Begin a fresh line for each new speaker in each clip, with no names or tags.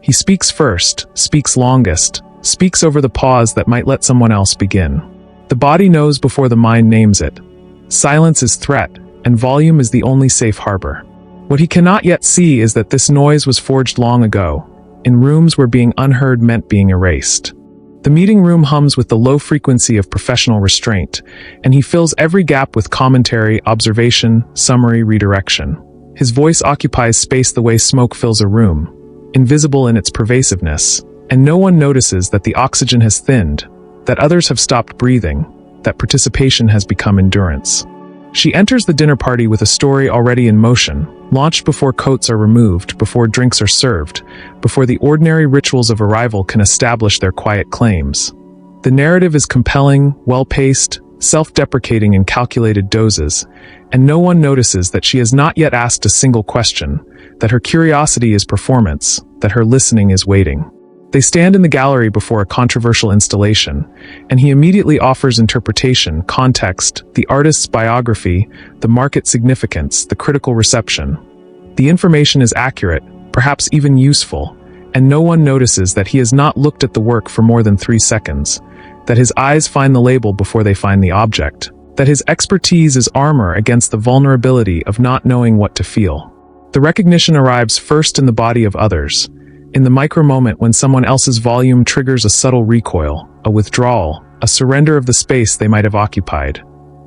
He speaks first, speaks longest, speaks over the pause that might let someone else begin. The body knows before the mind names it. Silence is threat, and volume is the only safe harbor. What he cannot yet see is that this noise was forged long ago, in rooms where being unheard meant being erased. The meeting room hums with the low frequency of professional restraint, and he fills every gap with commentary, observation, summary, redirection. His voice occupies space the way smoke fills a room, invisible in its pervasiveness, and no one notices that the oxygen has thinned, that others have stopped breathing, that participation has become endurance. She enters the dinner party with a story already in motion, launched before coats are removed, before drinks are served, before the ordinary rituals of arrival can establish their quiet claims. The narrative is compelling, well-paced, self-deprecating in calculated doses, and no one notices that she has not yet asked a single question, that her curiosity is performance, that her listening is waiting. They stand in the gallery before a controversial installation, and he immediately offers interpretation, context, the artist's biography, the market significance, the critical reception. The information is accurate, perhaps even useful, and no one notices that he has not looked at the work for more than 3 seconds, that his eyes find the label before they find the object, that his expertise is armor against the vulnerability of not knowing what to feel. The recognition arrives first in the body of others, in the micro-moment when someone else's volume triggers a subtle recoil, a withdrawal, a surrender of the space they might have occupied.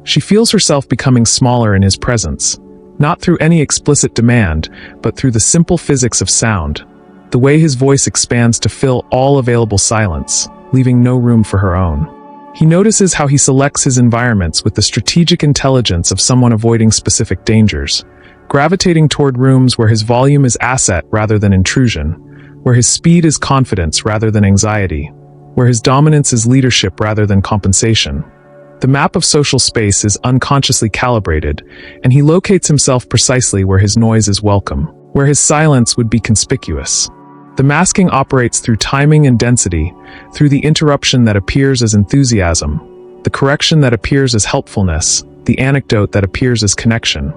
She feels herself becoming smaller in his presence, not through any explicit demand, but through the simple physics of sound, the way his voice expands to fill all available silence, leaving no room for her own. He notices how he selects his environments with the strategic intelligence of someone avoiding specific dangers, gravitating toward rooms where his volume is asset rather than intrusion, where his speed is confidence rather than anxiety, where his dominance is leadership rather than compensation. The map of social space is unconsciously calibrated, and he locates himself precisely where his noise is welcome, where his silence would be conspicuous. The masking operates through timing and density, through the interruption that appears as enthusiasm, the correction that appears as helpfulness, the anecdote that appears as connection.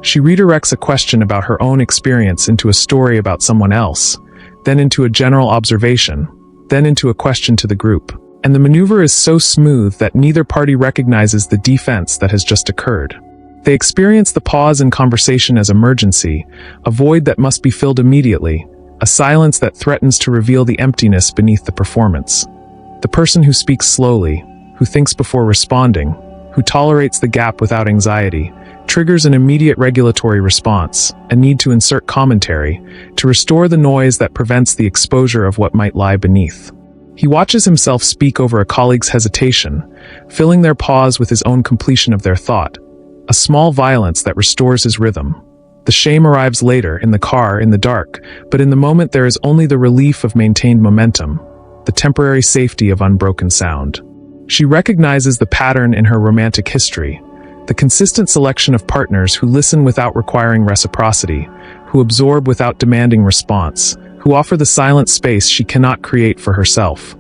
She redirects a question about her own experience into a story about someone else, then into a general observation, then into a question to the group. And the maneuver is so smooth that neither party recognizes the defense that has just occurred. They experience the pause in conversation as emergency, a void that must be filled immediately, a silence that threatens to reveal the emptiness beneath the performance. The person who speaks slowly, who thinks before responding, who tolerates the gap without anxiety, triggers an immediate regulatory response, a need to insert commentary, to restore the noise that prevents the exposure of what might lie beneath. He watches himself speak over a colleague's hesitation, filling their pause with his own completion of their thought, a small violence that restores his rhythm. The shame arrives later, in the car, in the dark, but in the moment there is only the relief of maintained momentum, the temporary safety of unbroken sound. She recognizes the pattern in her romantic history, the consistent selection of partners who listen without requiring reciprocity, who absorb without demanding response, who offer the silent space she cannot create for herself.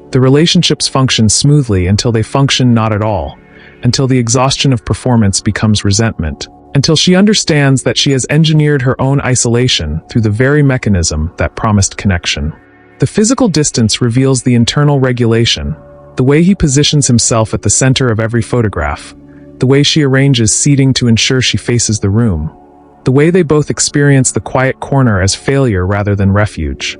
The relationships function smoothly until they function not at all, until the exhaustion of performance becomes resentment, until she understands that she has engineered her own isolation through the very mechanism that promised connection. The physical distance reveals the internal regulation, the way he positions himself at the center of every photograph, the way she arranges seating to ensure she faces the room, the way they both experience the quiet corner as failure rather than refuge.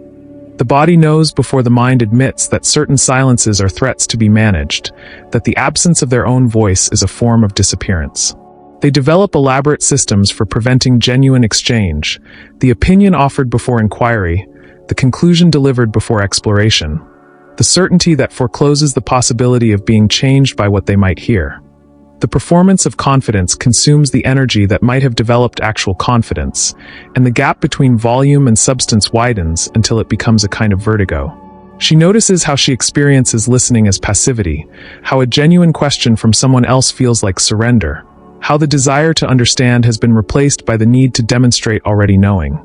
The body knows before the mind admits that certain silences are threats to be managed, that the absence of their own voice is a form of disappearance. They develop elaborate systems for preventing genuine exchange, the opinion offered before inquiry, the conclusion delivered before exploration, the certainty that forecloses the possibility of being changed by what they might hear. The performance of confidence consumes the energy that might have developed actual confidence, and the gap between volume and substance widens until it becomes a kind of vertigo. She notices how she experiences listening as passivity, how a genuine question from someone else feels like surrender, how the desire to understand has been replaced by the need to demonstrate already knowing.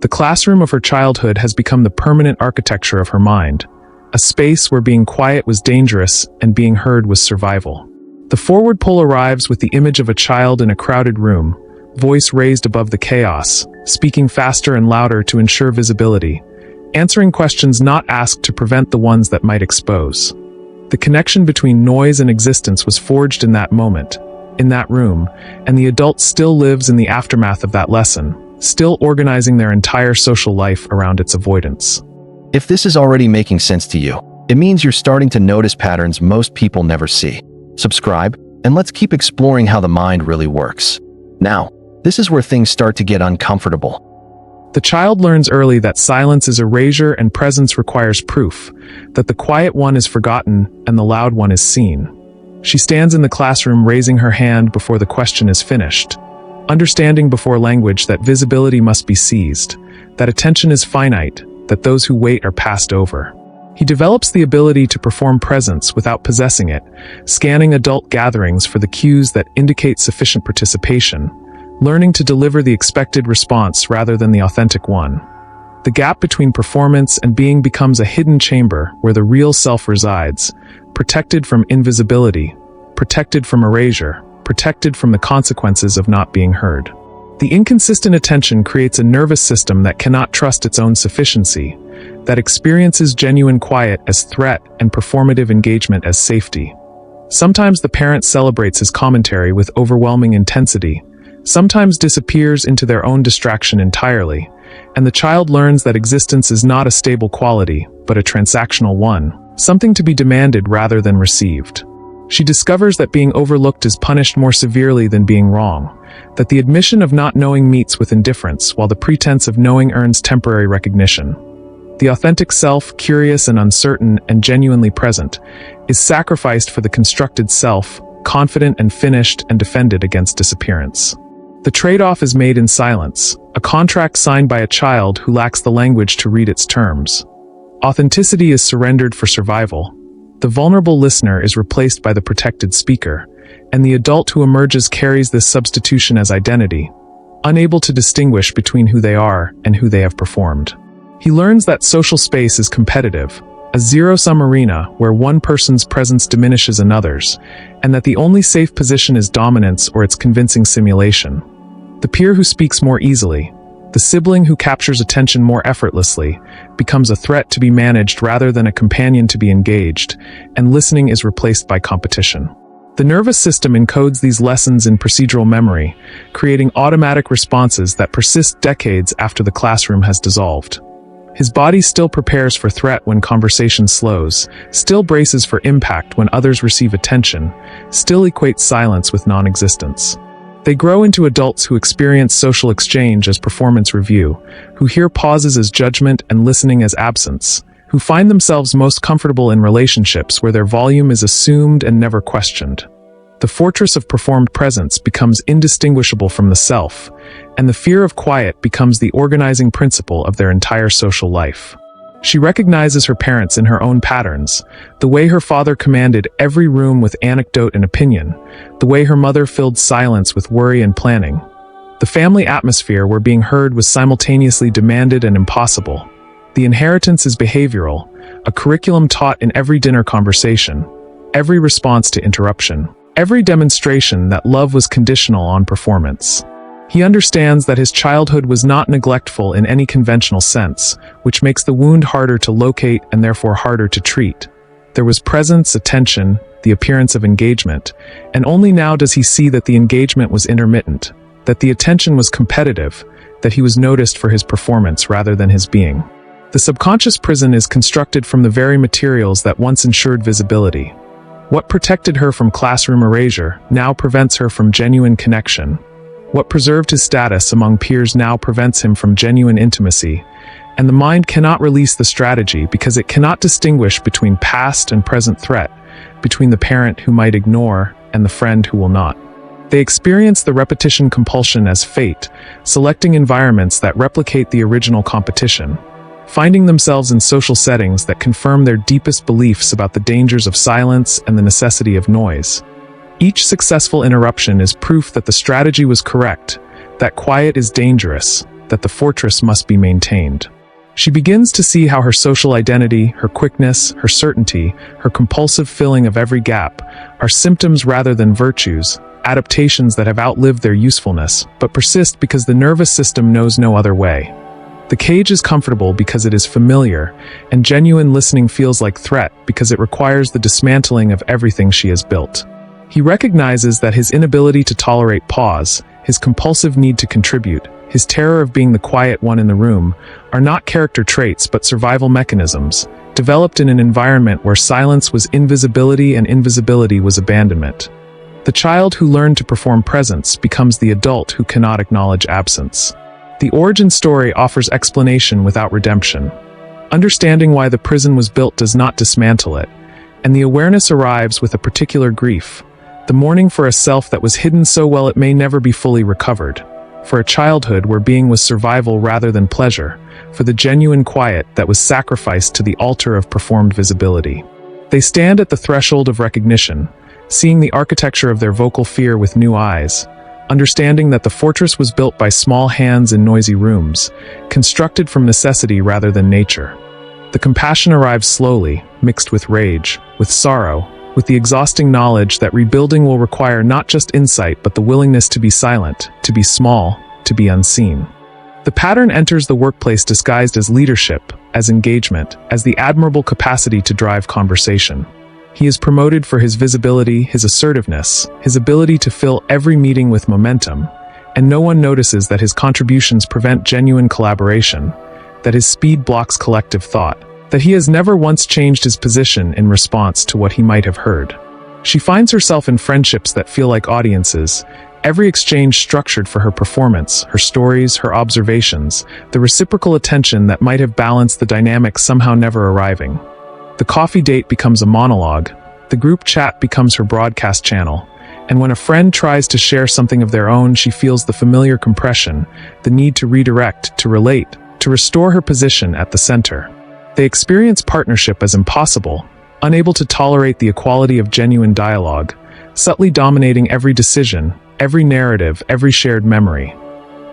The classroom of her childhood has become the permanent architecture of her mind, a space where being quiet was dangerous and being heard was survival. The forward pull arrives with the image of a child in a crowded room, voice raised above the chaos, speaking faster and louder to ensure visibility, answering questions not asked to prevent the ones that might expose. The connection between noise and existence was forged in that moment, in that room, and the adult still lives in the aftermath of that lesson, still organizing their entire social life around its avoidance.
If this is already making sense to you, it means you're starting to notice patterns most people never see. Subscribe, and let's keep exploring how the mind really works. Now, this is where things start to get uncomfortable.
The child learns early that silence is erasure and presence requires proof, that the quiet one is forgotten and the loud one is seen. She stands in the classroom raising her hand before the question is finished, understanding before language that visibility must be seized, that attention is finite, that those who wait are passed over. He develops the ability to perform presence without possessing it, scanning adult gatherings for the cues that indicate sufficient participation, learning to deliver the expected response rather than the authentic one. The gap between performance and being becomes a hidden chamber where the real self resides, protected from invisibility, protected from erasure, protected from the consequences of not being heard. The inconsistent attention creates a nervous system that cannot trust its own sufficiency, that experiences genuine quiet as threat and performative engagement as safety. Sometimes the parent celebrates his commentary with overwhelming intensity, sometimes disappears into their own distraction entirely, and the child learns that existence is not a stable quality, but a transactional one, something to be demanded rather than received. She discovers that being overlooked is punished more severely than being wrong, that the admission of not knowing meets with indifference while the pretense of knowing earns temporary recognition. The authentic self, curious and uncertain and genuinely present, is sacrificed for the constructed self, confident and finished and defended against disappearance. The trade-off is made in silence, a contract signed by a child who lacks the language to read its terms. Authenticity is surrendered for survival. The vulnerable listener is replaced by the protected speaker, and the adult who emerges carries this substitution as identity, unable to distinguish between who they are and who they have performed. He learns that social space is competitive, a zero-sum arena where one person's presence diminishes another's, and that the only safe position is dominance or its convincing simulation. The peer who speaks more easily, the sibling who captures attention more effortlessly, becomes a threat to be managed rather than a companion to be engaged, and listening is replaced by competition. The nervous system encodes these lessons in procedural memory, creating automatic responses that persist decades after the classroom has dissolved. His body still prepares for threat when conversation slows, still braces for impact when others receive attention, still equates silence with non-existence. They grow into adults who experience social exchange as performance review, who hear pauses as judgment and listening as absence, who find themselves most comfortable in relationships where their volume is assumed and never questioned. The fortress of performed presence becomes indistinguishable from the self, and the fear of quiet becomes the organizing principle of their entire social life. She recognizes her parents in her own patterns, the way her father commanded every room with anecdote and opinion, the way her mother filled silence with worry and planning. The family atmosphere where being heard was simultaneously demanded and impossible. The inheritance is behavioral, a curriculum taught in every dinner conversation, every response to interruption, every demonstration that love was conditional on performance. He understands that his childhood was not neglectful in any conventional sense, which makes the wound harder to locate and therefore harder to treat. There was presence, attention, the appearance of engagement, and only now does he see that the engagement was intermittent, that the attention was competitive, that he was noticed for his performance rather than his being. The subconscious prison is constructed from the very materials that once ensured visibility. What protected her from classroom erasure now prevents her from genuine connection. What preserved his status among peers now prevents him from genuine intimacy, and the mind cannot release the strategy because it cannot distinguish between past and present threat, between the parent who might ignore and the friend who will not. They experience the repetition compulsion as fate, selecting environments that replicate the original competition, finding themselves in social settings that confirm their deepest beliefs about the dangers of silence and the necessity of noise. Each successful interruption is proof that the strategy was correct, that quiet is dangerous, that the fortress must be maintained. She begins to see how her social identity, her quickness, her certainty, her compulsive filling of every gap, are symptoms rather than virtues, adaptations that have outlived their usefulness, but persist because the nervous system knows no other way. The cage is comfortable because it is familiar, and genuine listening feels like threat because it requires the dismantling of everything she has built. He recognizes that his inability to tolerate pause, his compulsive need to contribute, his terror of being the quiet one in the room, are not character traits but survival mechanisms, developed in an environment where silence was invisibility and invisibility was abandonment. The child who learned to perform presence becomes the adult who cannot acknowledge absence. The origin story offers explanation without redemption. Understanding why the prison was built does not dismantle it, and the awareness arrives with a particular grief, the mourning for a self that was hidden so well it may never be fully recovered, for a childhood where being was survival rather than pleasure, for the genuine quiet that was sacrificed to the altar of performed visibility. They stand at the threshold of recognition, seeing the architecture of their vocal fear with new eyes, understanding that the fortress was built by small hands in noisy rooms, constructed from necessity rather than nature. The compassion arrives slowly, mixed with rage, with sorrow, with the exhausting knowledge that rebuilding will require not just insight but the willingness to be silent, to be small, to be unseen. The pattern enters the workplace disguised as leadership, as engagement, as the admirable capacity to drive conversation. He is promoted for his visibility, his assertiveness, his ability to fill every meeting with momentum, and no one notices that his contributions prevent genuine collaboration, that his speed blocks collective thought, that he has never once changed his position in response to what he might have heard. She finds herself in friendships that feel like audiences, every exchange structured for her performance, her stories, her observations, the reciprocal attention that might have balanced the dynamic somehow never arriving. The coffee date becomes a monologue, the group chat becomes her broadcast channel, and when a friend tries to share something of their own, she feels the familiar compression, the need to redirect, to relate, to restore her position at the center. They experience partnership as impossible, unable to tolerate the equality of genuine dialogue, subtly dominating every decision, every narrative, every shared memory.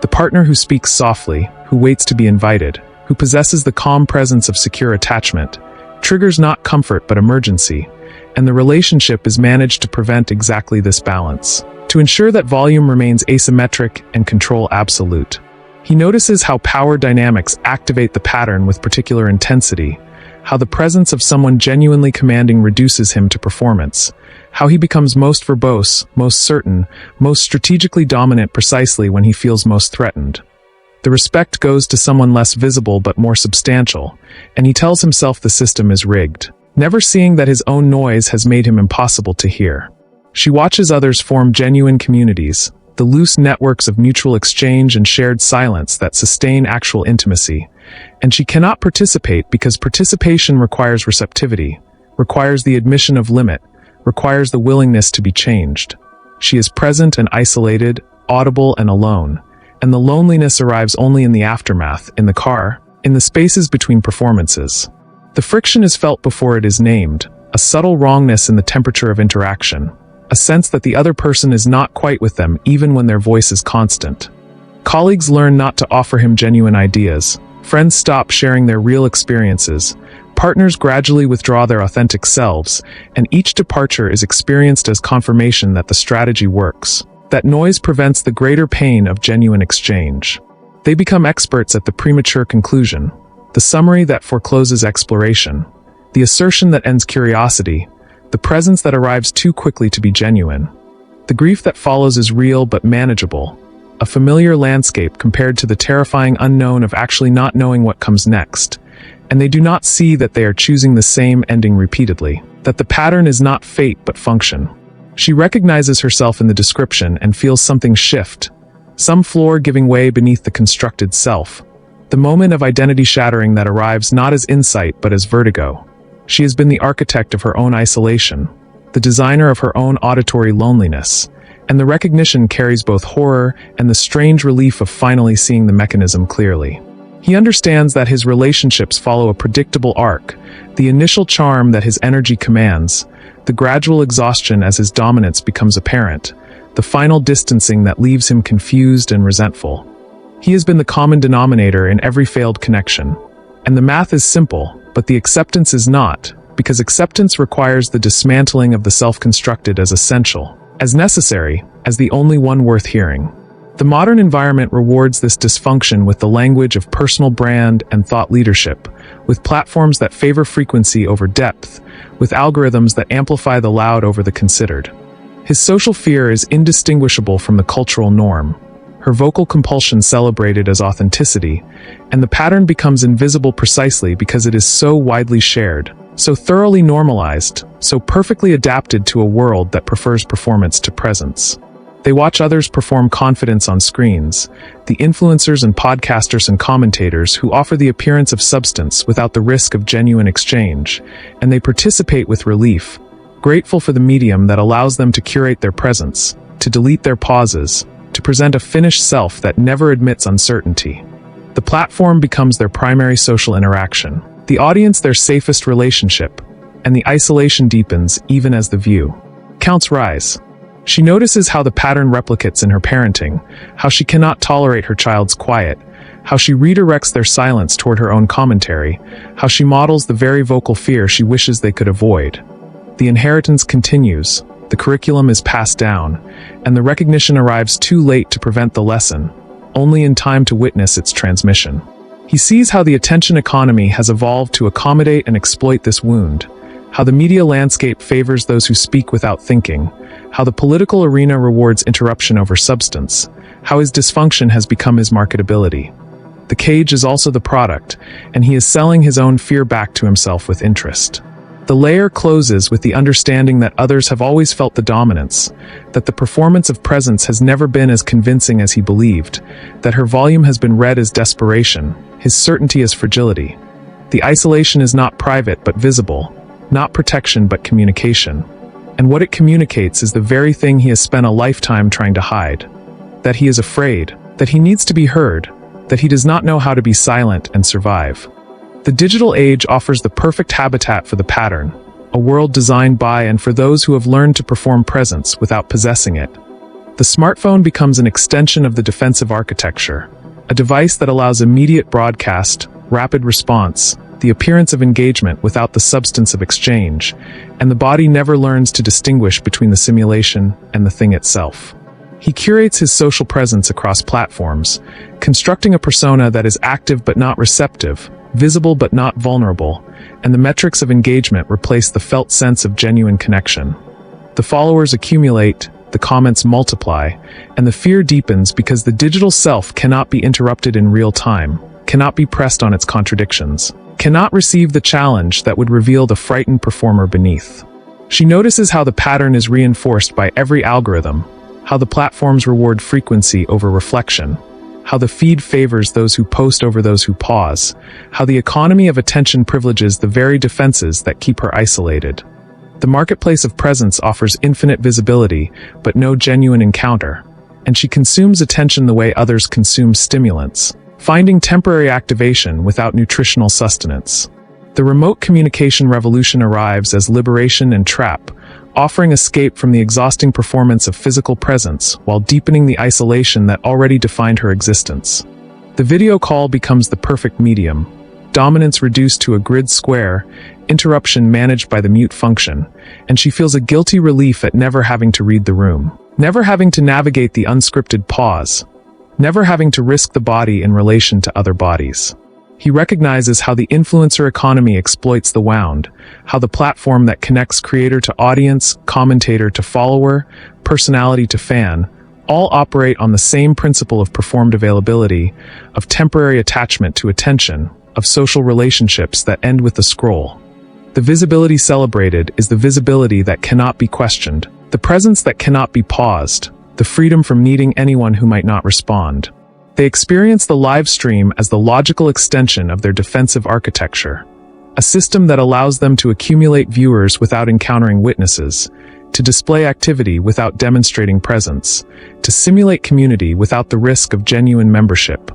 The partner who speaks softly, who waits to be invited, who possesses the calm presence of secure attachment, triggers not comfort but emergency, and the relationship is managed to prevent exactly this balance, to ensure that volume remains asymmetric and control absolute. He notices how power dynamics activate the pattern with particular intensity, how the presence of someone genuinely commanding reduces him to performance, how he becomes most verbose, most certain, most strategically dominant precisely when he feels most threatened. The respect goes to someone less visible but more substantial, and he tells himself the system is rigged, never seeing that his own noise has made him impossible to hear. She watches others form genuine communities, the loose networks of mutual exchange and shared silence that sustain actual intimacy, and she cannot participate because participation requires receptivity, requires the admission of limit, requires the willingness to be changed. She is present and isolated, audible and alone, and the loneliness arrives only in the aftermath, in the car, in the spaces between performances. The friction is felt before it is named, a subtle wrongness in the temperature of interaction, a sense that the other person is not quite with them even when their voice is constant. Colleagues learn not to offer him genuine ideas, friends stop sharing their real experiences, partners gradually withdraw their authentic selves, and each departure is experienced as confirmation that the strategy works, that noise prevents the greater pain of genuine exchange. They become experts at the premature conclusion, the summary that forecloses exploration, the assertion that ends curiosity, the presence that arrives too quickly to be genuine. The grief that follows is real but manageable, a familiar landscape compared to the terrifying unknown of actually not knowing what comes next, and they do not see that they are choosing the same ending repeatedly, that the pattern is not fate but function. She recognizes herself in the description and feels something shift, some floor giving way beneath the constructed self, the moment of identity shattering that arrives not as insight but as vertigo. She has been the architect of her own isolation, the designer of her own auditory loneliness, and the recognition carries both horror and the strange relief of finally seeing the mechanism clearly. He understands that his relationships follow a predictable arc, the initial charm that his energy commands, the gradual exhaustion as his dominance becomes apparent, the final distancing that leaves him confused and resentful. He has been the common denominator in every failed connection, and the math is simple, but the acceptance is not, because acceptance requires the dismantling of the self-constructed as essential, as necessary, as the only one worth hearing. The modern environment rewards this dysfunction with the language of personal brand and thought leadership, with platforms that favor frequency over depth, with algorithms that amplify the loud over the considered. His social fear is indistinguishable from the cultural norm, her vocal compulsion celebrated as authenticity, and the pattern becomes invisible precisely because it is so widely shared, so thoroughly normalized, so perfectly adapted to a world that prefers performance to presence. They watch others perform confidence on screens, the influencers and podcasters and commentators who offer the appearance of substance without the risk of genuine exchange, and they participate with relief, grateful for the medium that allows them to curate their presence, to delete their pauses, to present a finished self that never admits uncertainty. The platform becomes their primary social interaction, the audience their safest relationship, and the isolation deepens even as the view counts rise. She notices how the pattern replicates in her parenting, how she cannot tolerate her child's quiet, how she redirects their silence toward her own commentary, how she models the very vocal fear she wishes they could avoid. The inheritance continues, the curriculum is passed down, and the recognition arrives too late to prevent the lesson, only in time to witness its transmission. He sees how the attention economy has evolved to accommodate and exploit this wound, how the media landscape favors those who speak without thinking, how the political arena rewards interruption over substance, how his dysfunction has become his marketability. The cage is also the product, and he is selling his own fear back to himself with interest. The layer closes with the understanding that others have always felt the dominance, that the performance of presence has never been as convincing as he believed, that her volume has been read as desperation, his certainty as fragility. The isolation is not private but visible, not protection but communication. And what it communicates is the very thing he has spent a lifetime trying to hide. That he is afraid, that he needs to be heard, that he does not know how to be silent and survive. The digital age offers the perfect habitat for the pattern, a world designed by and for those who have learned to perform presence without possessing it. The smartphone becomes an extension of the defensive architecture, a device that allows immediate broadcast, rapid response, the appearance of engagement without the substance of exchange, and the body never learns to distinguish between the simulation and the thing itself. He curates his social presence across platforms, constructing a persona that is active but not receptive, visible but not vulnerable, and the metrics of engagement replace the felt sense of genuine connection. The followers accumulate, the comments multiply, and the fear deepens because the digital self cannot be interrupted in real time, cannot be pressed on its contradictions, cannot receive the challenge that would reveal the frightened performer beneath. She notices how the pattern is reinforced by every algorithm, how the platforms reward frequency over reflection, how the feed favors those who post over those who pause, how the economy of attention privileges the very defenses that keep her isolated. The marketplace of presence offers infinite visibility, but no genuine encounter, and she consumes attention the way others consume stimulants, finding temporary activation without nutritional sustenance. The remote communication revolution arrives as liberation and trap, offering escape from the exhausting performance of physical presence while deepening the isolation that already defined her existence. The video call becomes the perfect medium, dominance reduced to a grid square, interruption managed by the mute function, and she feels a guilty relief at never having to read the room, never having to navigate the unscripted pause, never having to risk the body in relation to other bodies. He recognizes how the influencer economy exploits the wound, how the platform that connects creator to audience, commentator to follower, personality to fan, all operate on the same principle of performed availability, of temporary attachment to attention, of social relationships that end with the scroll. The visibility celebrated is the visibility that cannot be questioned, the presence that cannot be paused, the freedom from needing anyone who might not respond. They experience the live stream as the logical extension of their defensive architecture, a system that allows them to accumulate viewers without encountering witnesses, to display activity without demonstrating presence, to simulate community without the risk of genuine membership.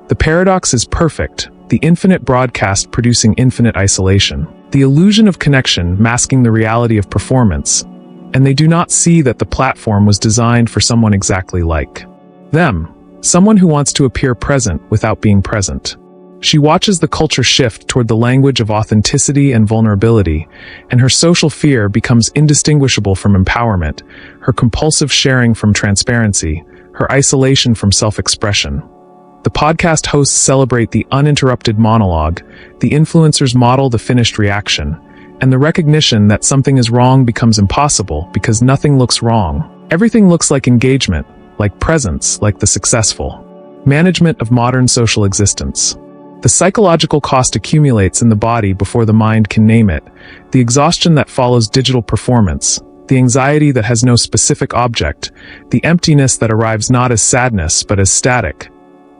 The paradox is perfect, the infinite broadcast producing infinite isolation, the illusion of connection masking the reality of performance, and they do not see that the platform was designed for someone exactly like them, someone who wants to appear present without being present. She watches the culture shift toward the language of authenticity and vulnerability, and her social fear becomes indistinguishable from empowerment, her compulsive sharing from transparency, her isolation from self-expression. The podcast hosts celebrate the uninterrupted monologue, the influencers model the finished reaction, and the recognition that something is wrong becomes impossible because nothing looks wrong. Everything looks like engagement, like presence, like the successful management of modern social existence. The psychological cost accumulates in the body before the mind can name it, the exhaustion that follows digital performance, the anxiety that has no specific object, the emptiness that arrives not as sadness but as static.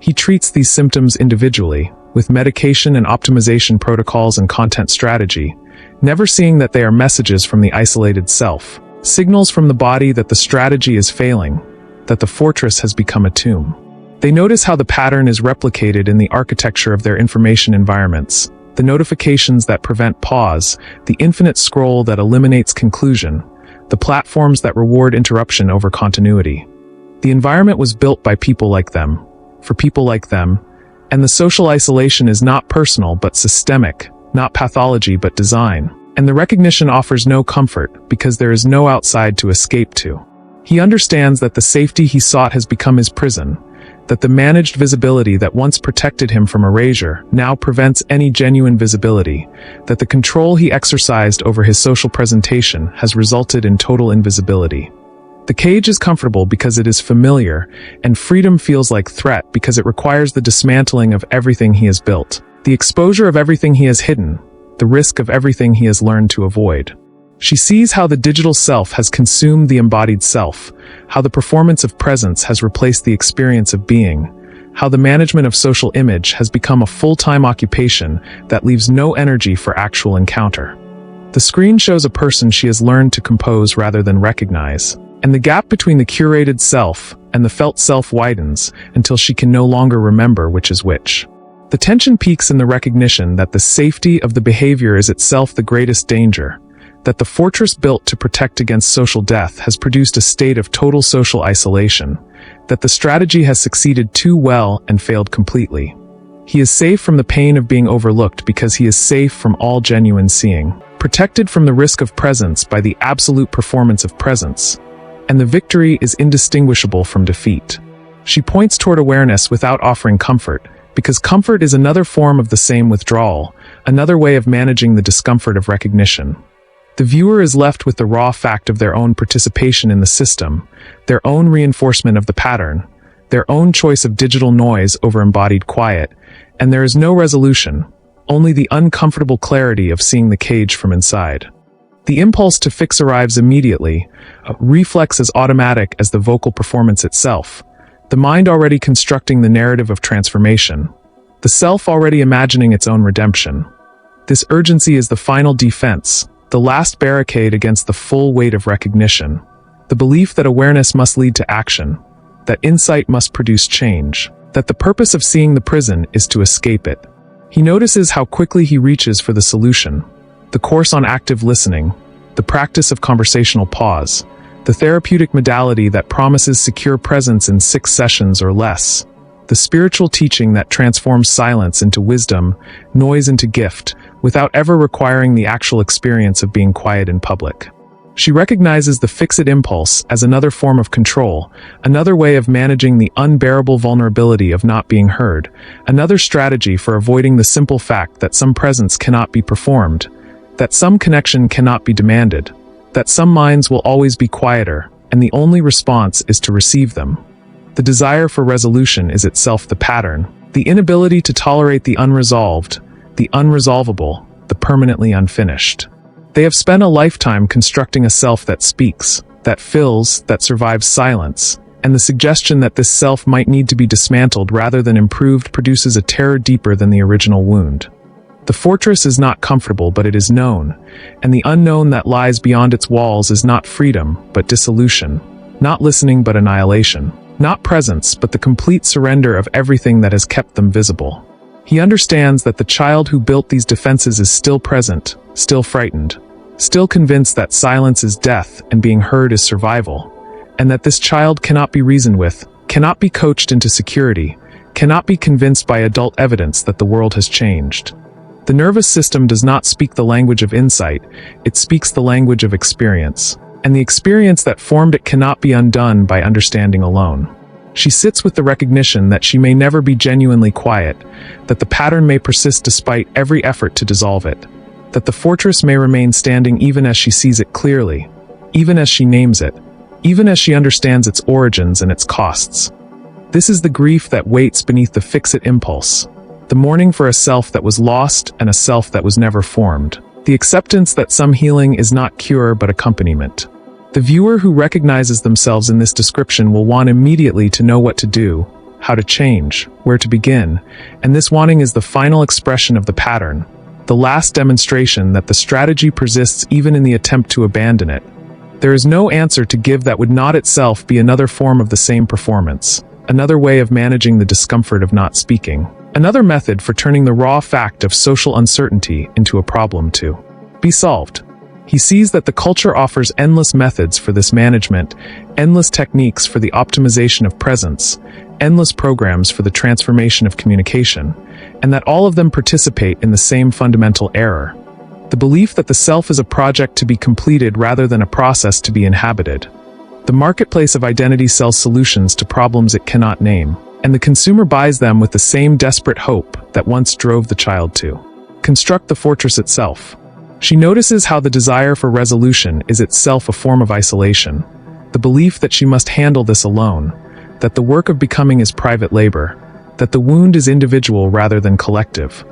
He treats these symptoms individually, with medication and optimization protocols and content strategy, never seeing that they are messages from the isolated self, signals from the body that the strategy is failing, that the fortress has become a tomb. They notice how the pattern is replicated in the architecture of their information environments, the notifications that prevent pause, the infinite scroll that eliminates conclusion, the platforms that reward interruption over continuity. The environment was built by people like them, for people like them, and the social isolation is not personal but systemic, not pathology but design. And the recognition offers no comfort because there is no outside to escape to. He understands that the safety he sought has become his prison, that the managed visibility that once protected him from erasure now prevents any genuine visibility, that the control he exercised over his social presentation has resulted in total invisibility. The cage is comfortable because it is familiar, and freedom feels like threat because it requires the dismantling of everything he has built, the exposure of everything he has hidden, the risk of everything he has learned to avoid. She sees how the digital self has consumed the embodied self, how the performance of presence has replaced the experience of being, how the management of social image has become a full-time occupation that leaves no energy for actual encounter. The screen shows a person she has learned to compose rather than recognize, and the gap between the curated self and the felt self widens until she can no longer remember which is which. The tension peaks in the recognition that the safety of the behavior is itself the greatest danger, that the fortress built to protect against social death has produced a state of total social isolation, that the strategy has succeeded too well and failed completely. He is safe from the pain of being overlooked because he is safe from all genuine seeing, protected from the risk of presence by the absolute performance of presence, and the victory is indistinguishable from defeat. She points toward awareness without offering comfort, because comfort is another form of the same withdrawal, another way of managing the discomfort of recognition. The viewer is left with the raw fact of their own participation in the system, their own reinforcement of the pattern, their own choice of digital noise over embodied quiet, and there is no resolution, only the uncomfortable clarity of seeing the cage from inside. The impulse to fix arrives immediately, a reflex as automatic as the vocal performance itself, the mind already constructing the narrative of transformation, the self already imagining its own redemption. This urgency is the final defense, the last barricade against the full weight of recognition, the belief that awareness must lead to action, that insight must produce change, that the purpose of seeing the prison is to escape it. He notices how quickly he reaches for the solution, the course on active listening, the practice of conversational pause, the therapeutic modality that promises secure presence in 6 sessions or less, the spiritual teaching that transforms silence into wisdom, noise into gift, without ever requiring the actual experience of being quiet in public. She recognizes the fix-it impulse as another form of control, another way of managing the unbearable vulnerability of not being heard, another strategy for avoiding the simple fact that some presence cannot be performed, that some connection cannot be demanded, that some minds will always be quieter, and the only response is to receive them. The desire for resolution is itself the pattern, the inability to tolerate the unresolved, the unresolvable, the permanently unfinished. They have spent a lifetime constructing a self that speaks, that fills, that survives silence, and the suggestion that this self might need to be dismantled rather than improved produces a terror deeper than the original wound. The fortress is not comfortable, but it is known, and the unknown that lies beyond its walls is not freedom, but dissolution, not listening but annihilation, not presence but the complete surrender of everything that has kept them visible. He understands that the child who built these defenses is still present, still frightened, still convinced that silence is death and being heard is survival, and that this child cannot be reasoned with, cannot be coached into security, cannot be convinced by adult evidence that the world has changed. The nervous system does not speak the language of insight, it speaks the language of experience, and the experience that formed it cannot be undone by understanding alone. She sits with the recognition that she may never be genuinely quiet, that the pattern may persist despite every effort to dissolve it, that the fortress may remain standing even as she sees it clearly, even as she names it, even as she understands its origins and its costs. This is the grief that waits beneath the fix-it impulse, the mourning for a self that was lost and a self that was never formed, the acceptance that some healing is not cure but accompaniment. The viewer who recognizes themselves in this description will want immediately to know what to do, how to change, where to begin, and this wanting is the final expression of the pattern, the last demonstration that the strategy persists even in the attempt to abandon it. There is no answer to give that would not itself be another form of the same performance, another way of managing the discomfort of not speaking, another method for turning the raw fact of social uncertainty into a problem to be solved. He sees that the culture offers endless methods for this management, endless techniques for the optimization of presence, endless programs for the transformation of communication, and that all of them participate in the same fundamental error: the belief that the self is a project to be completed rather than a process to be inhabited. The marketplace of identity sells solutions to problems it cannot name, and the consumer buys them with the same desperate hope that once drove the child to construct the fortress itself. She notices how the desire for resolution is itself a form of isolation, the belief that she must handle this alone, that the work of becoming is private labor, that the wound is individual rather than collective.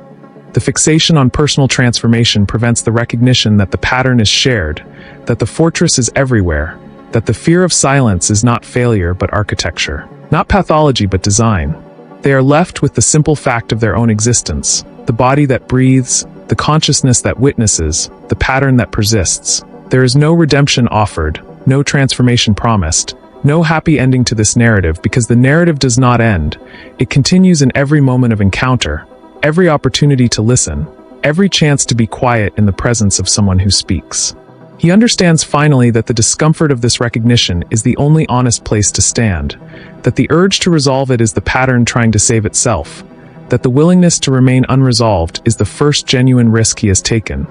The fixation on personal transformation prevents the recognition that the pattern is shared, that the fortress is everywhere, that the fear of silence is not failure but architecture, not pathology but design. They are left with the simple fact of their own existence, the body that breathes, the consciousness that witnesses, the pattern that persists. There is no redemption offered, no transformation promised, no happy ending to this narrative because the narrative does not end. It continues in every moment of encounter, every opportunity to listen, every chance to be quiet in the presence of someone who speaks. He understands finally that the discomfort of this recognition is the only honest place to stand, that the urge to resolve it is the pattern trying to save itself, that the willingness to remain unresolved is the first genuine risk he has taken.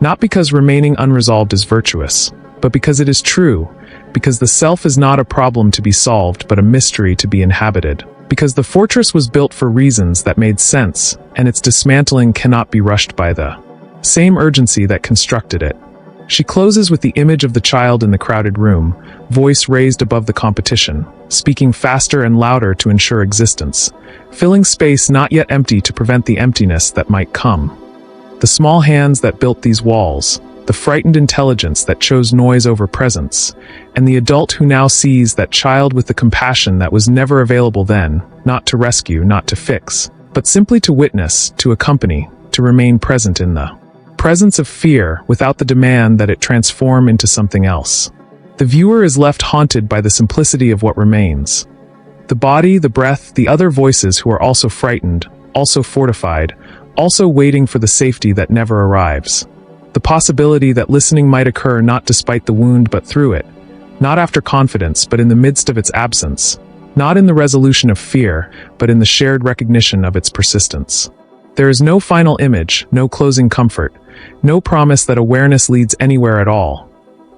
Not because remaining unresolved is virtuous, but because it is true, because the self is not a problem to be solved but a mystery to be inhabited, because the fortress was built for reasons that made sense, and its dismantling cannot be rushed by the same urgency that constructed it. She closes with the image of the child in the crowded room, voice raised above the competition, speaking faster and louder to ensure existence, filling space not yet empty to prevent the emptiness that might come. The small hands that built these walls, the frightened intelligence that chose noise over presence, and the adult who now sees that child with the compassion that was never available then, not to rescue, not to fix, but simply to witness, to accompany, to remain present in the presence of fear without the demand that it transform into something else. The viewer is left haunted by the simplicity of what remains. The body, the breath, the other voices who are also frightened, also fortified, also waiting for the safety that never arrives. The possibility that listening might occur not despite the wound but through it, not after confidence but in the midst of its absence, not in the resolution of fear but in the shared recognition of its persistence. There is no final image, no closing comfort, no promise that awareness leads anywhere at all.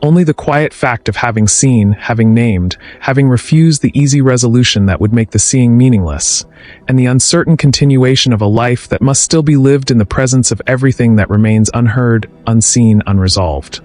Only the quiet fact of having seen, having named, having refused the easy resolution that would make the seeing meaningless, and the uncertain continuation of a life that must still be lived in the presence of everything that remains unheard, unseen, unresolved.